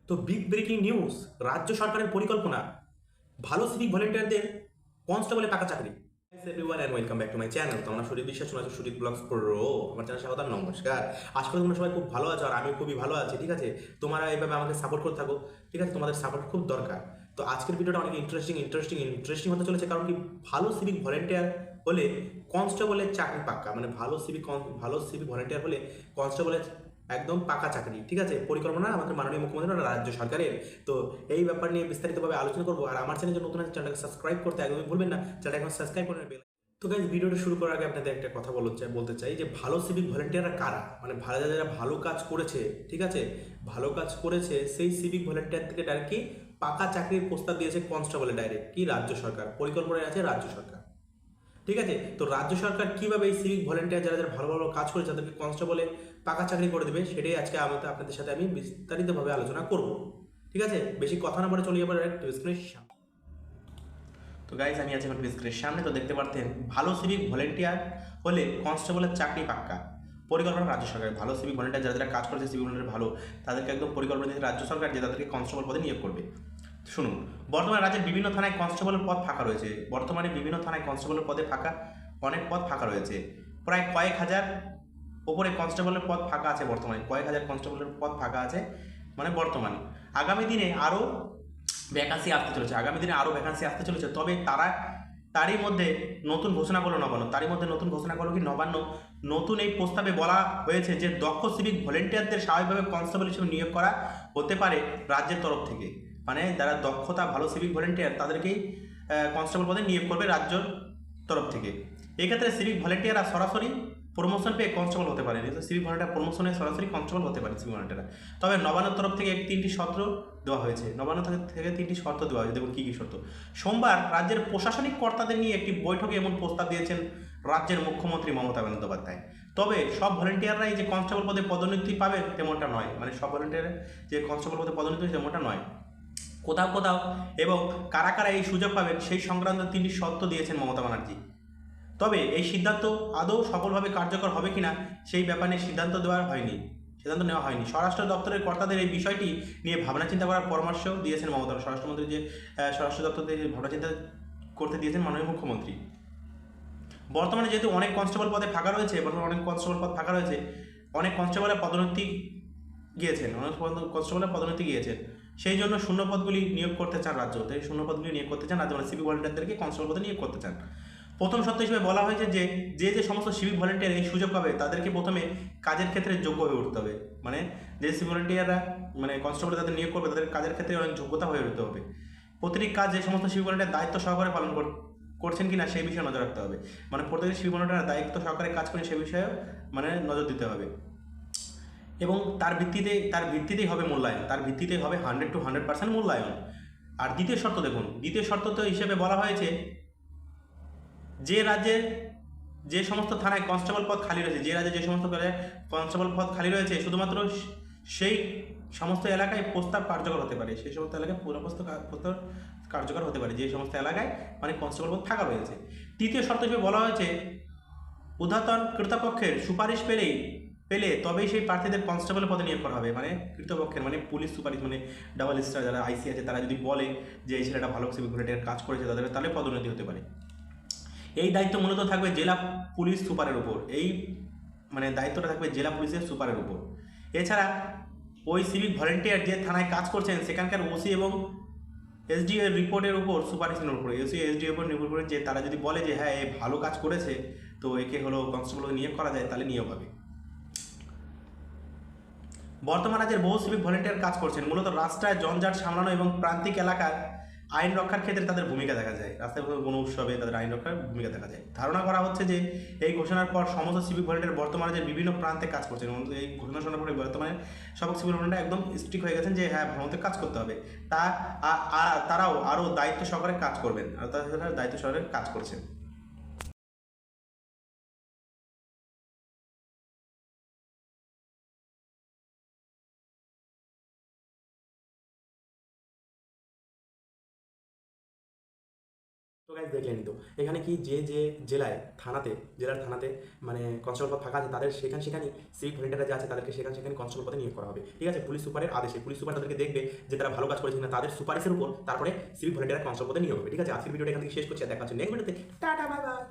তো big breaking news, রাজ্য সরকারের পরিকল্পনা ভালো সিভিক ভলেন্টিয়ারদের কনস্টেবলে পাকা চাকরি। Everyone and welcome back to my channel. তোমরা সুদীপ বিশ্বাস শোনাচ্ছ সুদীপ ব্লগস প্রো। আমার চ্যানেল স্বাগত, নমস্কার। আশা করি তোমরা সবাই খুব ভালো আছো আর আমি খুবই ভালো আছি। ঠিক আছে, তোমরা এইভাবে আমাকে সাপোর্ট করতে থাকো। ঠিক আছে, তোমাদের সাপোর্ট খুব দরকার। তো আজকের ভিডিওটা অনেক ইন্টারেস্টিং হতে চলেছে, কারণ কি ভালো সিভিক ভলেন্টিয়ার হলে কনস্টেবলের চাকরি পাক্কা। মানে ভালো সিভিক ভলেন্টিয়ার হলে কনস্টেবলের একদম পাকা চাকরি। ঠিক আছে, পরিকল্পনা আমাদের মাননীয় মুখ্যমন্ত্রী আর রাজ্য সরকারের। তো এই ব্যাপার নিয়ে বিস্তারিতভাবে আলোচনা করবো। আর আমার চ্যানেল নতুন আছে, চ্যানেলটাকে সাবস্ক্রাইব করতে একদমই ভুলবেন না। চ্যানেলটা এখন সাবস্ক্রাইব করে নেবেন। তো গাইজ, ভিডিওটা শুরু করার আগে আপনাদের একটা কথা বলতে চাই যে ভালো সিভিক ভলেন্টিয়াররা কারা। মানে ভালো যারা ভালো কাজ করেছে, ঠিক আছে, ভালো কাজ করেছে সেই সিভিক ভলেন্টিয়ার থেকে ডাইরেক্ট কি পাকা চাকরির প্রস্তাব দিয়েছে কনস্টেবলে ডাইরেক্ট কি রাজ্য সরকার। পরিকল্পনায় আছে রাজ্য সরকার। ঠিক আছে, তো রাজ্য সরকার কিভাবে এই সিভিক ভলেন্টিয়ার যারা যারা ভালো ভালো কাজ করে তাদেরকে কনস্টেবলে পাকা চাকরি করে দেবে, সেটাই আজকে আপনাদের সাথে আমি বিস্তারিতভাবে আলোচনা করব। ঠিক আছে, বেশি কথা না বলে চলে যাবো ডাইরেক্ট স্ক্রিনের সামনে। তো গাইজ, আমি আছি এখন স্ক্রিনের সামনে। তো দেখতে পারতেন ভালো সিভিক ভলেন্টিয়ার হলে কনস্টেবলের চাকরি পাক্কা। পরিকল্পনা রাজ্য সরকার। ভালো সিভিক ভলেন্টিয়ার যারা যারা কাজ করেছে সিভিক ভলেন্টিয়ার ভালো, তাদেরকে একদম পরিকল্পনা দিয়েছে রাজ্য সরকার যে তাদেরকে কনস্টেবল পদে নিয়োগ করবে। শুনুন, বর্তমানে রাজ্যের বিভিন্ন থানায় কনস্টেবলের পদ ফাঁকা রয়েছে। বর্তমানে বিভিন্ন থানায় কনস্টেবলের পদে অনেক পদ ফাঁকা রয়েছে। প্রায় কয়েক হাজার ওপরে কনস্টেবলের পদ ফাঁকা আছে বর্তমানে। কয়েক হাজার কনস্টেবলের পদ ফাঁকা আছে মানে বর্তমানে। আগামী দিনে আরও ভ্যাকান্সি আসতে চলেছে। তবে তারই মধ্যে নতুন ঘোষণা করলো নবান্ন। নতুন এই প্রস্তাবে বলা হয়েছে যে দক্ষ সিভিক ভলেন্টিয়ারদের স্বাভাবিকভাবে কনস্টেবল হিসেবে নিয়োগ করা হতে পারে রাজ্যের তরফ থেকে। মানে যারা দক্ষতা ভালো সিভিক ভলেন্টিয়ার তাদেরকেই কনস্টেবল পদে নিয়োগ করবে রাজ্যর তরফ থেকে। এক্ষেত্রে সিভিক ভলেন্টিয়াররা সরাসরি প্রমোশন পেয়ে কনস্টেবল হতে পারে। সিভিক ভলেন্টিয়ার প্রমোশনে সরাসরি কনস্টেবল হতে পারে সিভিক ভলেন্টিয়াররা। তবে নবান্নের তরফ থেকে তিনটি শর্ত দেওয়া হয়েছে। দেখুন কী কী শর্ত। সোমবার রাজ্যের প্রশাসনিক কর্তাদের নিয়ে একটি বৈঠকে এমন প্রস্তাব দিয়েছেন রাজ্যের মুখ্যমন্ত্রী মমতা বন্দ্যোপাধ্যায়। তবে সব ভলেন্টিয়াররাই যে কনস্টেবল পদে পদোন্নতি পাবেন তেমনটা নয়। মানে সব ভলেন্টিয়ার যে কনস্টেবল পদে পদোন্নতি তেমনটা নয়। কোথাও কোথাও এবং কারা কারা এই সুযোগ পাবেন সেই সংক্রান্ত তিনটি শর্ত দিয়েছেন মমতা ব্যানার্জি। তবে এই সিদ্ধান্ত আদৌ সফলভাবে কার্যকর হবে কিনা সেই ব্যাপারে সিদ্ধান্ত নেওয়া হয়নি। স্বরাষ্ট্র দপ্তরের কর্তাদের এই বিষয়টি নিয়ে ভাবনা চিন্তা করার পরামর্শ দিয়েছেন মমতা। স্বরাষ্ট্রমন্ত্রী যে স্বরাষ্ট্র দপ্তরে ভাবনা চিন্তা করতে দিয়েছেন মাননীয় মুখ্যমন্ত্রী। বর্তমানে যেহেতু অনেক কনস্টেবল পদ ফাঁকা রয়েছে, অনেক কনস্টেবলের পদোন্নতি গিয়েছেন। সেই জন্য শূন্য পদগুলি নিয়োগ করতে চান রাজ্য। মানে সিভিক ভলেন্টিয়ারদেরকে কনস্টেবল পদে নিয়োগ করতে চান। প্রথম শর্ত হিসেবে বলা হয়েছে যে যে সমস্ত সিভিক ভলেন্টিয়ার এই সুযোগ পাবে তাদেরকে প্রথমে কাজের ক্ষেত্রে যোগ্য হয়ে উঠতে হবে। মানে যে সিভিক ভলেন্টিয়াররা মানে কনস্টেবল তাদের নিয়োগ করবে তাদের কাজের ক্ষেত্রে অনেক যোগ্যতা হয়ে উঠতে হবে। প্রতিটি কাজ যে সমস্ত সিভিক ভলেন্টিয়ার দায়িত্ব সহকারে পালন করছেন কিনা সেই বিষয়ে নজর রাখতে হবে। মানে প্রত্যেকটি সিভিক ভলেন্টিয়ার দায়িত্ব সহকারে কাজ করেন সেই বিষয়ে মানে নজর দিতে হবে। এবং তার ভিত্তিতেই হবে মূল্যায়ন। 100 to 100% মূল্যায়ন। আর দ্বিতীয় শর্ত দেখুন, তো হিসেবে বলা হয়েছে যে রাজ্যের যে সমস্ত থানায় কনস্টেবল পদ খালি রয়েছে শুধুমাত্র সেই সমস্ত এলাকায় প্রস্তাব কার্যকর হতে পারে। যে সমস্ত এলাকায় মানে কনস্টেবল পদ ফাঁকা রয়েছে। তৃতীয় শর্ত হিসেবে বলা হয়েছে ঊর্ধ্বতন কর্তৃপক্ষের সুপারিশ পেলে তবেই সেই প্রার্থীদের কনস্টেবল পদে নিয়োগ করা হবে। মানে কর্তৃপক্ষের মানে পুলিশ সুপারিশ, মানে ডাবল স্টার যারা আইসি আছে তারা যদি বলে যে এই ছেলেটা ভালো সিভিক ভলেন্টিয়ার কাজ করেছে তাহলে পদোন্নতি হতে পারে। এই দায়িত্ব মূলত থাকবে জেলা পুলিশ সুপারের উপর। দায়িত্বটা থাকবে জেলা পুলিশের সুপারের উপর। এছাড়া ওই সিভিক ভলেন্টিয়ার যে থানায় কাজ করছেন সেখানকার ওসি এবং এসডিও এর রিপোর্টের উপর সুপারিশ নির্ভর করে। এসডিও উপর নির্ভর করে যে তারা যদি বলে যে হ্যাঁ এ ভালো কাজ করেছে তো একে হলো কনস্টেবল নিয়োগ করা যায়, তাহলে নিয়োগ হবে। বর্তমান রাজ্যের বহু সিভিক ভলেন্টিয়ার কাজ করছেন। মূলত রাস্তায় জঞ্জাট সামলানো এবং প্রান্তিক এলাকার আইন রক্ষার ক্ষেত্রে তাদের ভূমিকা দেখা যায়। রাস্তায় কোনো উৎসবে তাদের আইন রক্ষার ভূমিকা দেখা যায়। ধারণা করা হচ্ছে যে এই ঘোষণার পর সমস্ত সিভিক ভলেন্টিয়ার বর্তমানে যে বিভিন্ন প্রান্তে কাজ করছেন, এই ঘোষণা শোনার পরে বর্তমানে সব সিভিক ভলেন্টিয়ার একদম স্ট্রিক্ট হয়ে গেছেন যে হ্যাঁ আমাদের কাজ করতে হবে। তারাও আরও দায়িত্ব সহকারে কাজ করবেন, আর তারা দায়িত্ব সহকারে কাজ করছেন। তো গাইজ দেখলেন তো এখানে কি যে যে জেলার থানাতে মানে কনস্টেবল পদ ফাঁকা আছে তাদের সেখানেই সিভিক ভলেন্টিয়াররা যে আছে তাদেরকে সেখানে কনস্টেবল পদে নিয়োগ করা হবে। ঠিক আছে, পুলিশ সুপারের আদেশে পুলিশ সুপার তাদেরকে দেখবে যে তারা ভালো কাজ করেছে কিনা, তাদের সুপারিশের উপর তারপরে সিভিক ভলেন্টিয়ার কনস্টেবল পদে নিয়োগ হবে। ঠিক আছে, আজকের ভিডিওটা এখান থেকে শেষ করছি, আর দেখা হচ্ছে নেক্সট ভিডিওতে। Tata, bye bye.